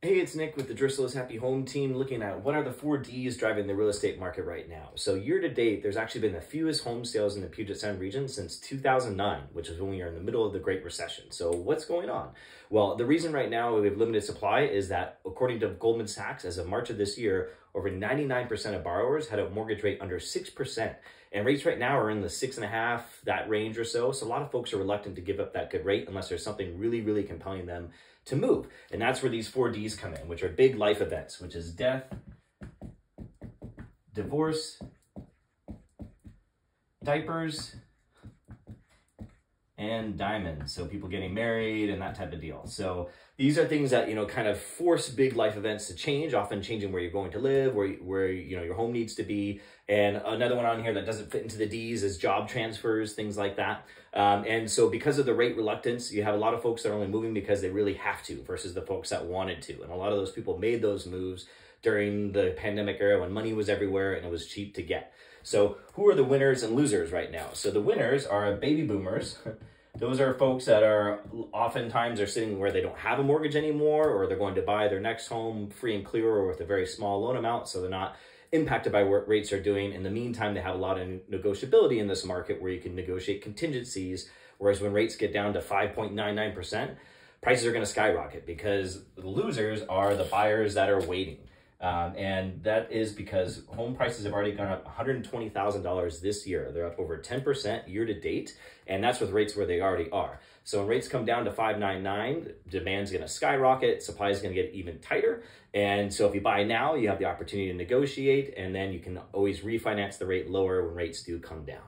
Hey, it's Nick with the Dristle's Happy Home Team looking at what are the 4Ds driving the real estate market right now. So year to date, there's actually been the fewest home sales in the Puget Sound region since 2009, which is when we are in the middle of the Great Recession. So what's going on? Well, the reason right now we have limited supply is that according to Goldman Sachs, as of March of this year, over 99% of borrowers had a mortgage rate under 6%. And rates right now are in the 6.5%, that range or so. So a lot of folks are reluctant to give up that good rate unless there's something really, really compelling them to move. And that's where these 4Ds come in, which are big life events, which is death, divorce, diapers, and diamonds. So people getting married and that type of deal. So these are things that, kind of force big life events to change, often changing where you're going to live, where your home needs to be. And another one on here that doesn't fit into the Ds is job transfers, things like that. And so because of the rate reluctance, you have a lot of folks that are only moving because they really have to versus the folks that wanted to. And a lot of those people made those moves during the pandemic era when money was everywhere and it was cheap to get. So who are the winners and losers right now? So the winners are baby boomers. Those are folks that are oftentimes are sitting where they don't have a mortgage anymore, or they're going to buy their next home free and clear or with a very small loan amount. So they're not impacted by what rates are doing. In the meantime, they have a lot of negotiability in this market where you can negotiate contingencies. Whereas when rates get down to 5.99%, prices are going to skyrocket because the losers are the buyers that are waiting. And that is because home prices have already gone up $120,000 this year. They're up over 10% year to date. And that's with rates where they already are. So when rates come down to 5.99, demand's going to skyrocket. Supply is going to get even tighter. And so if you buy now, you have the opportunity to negotiate, and then you can always refinance the rate lower when rates do come down.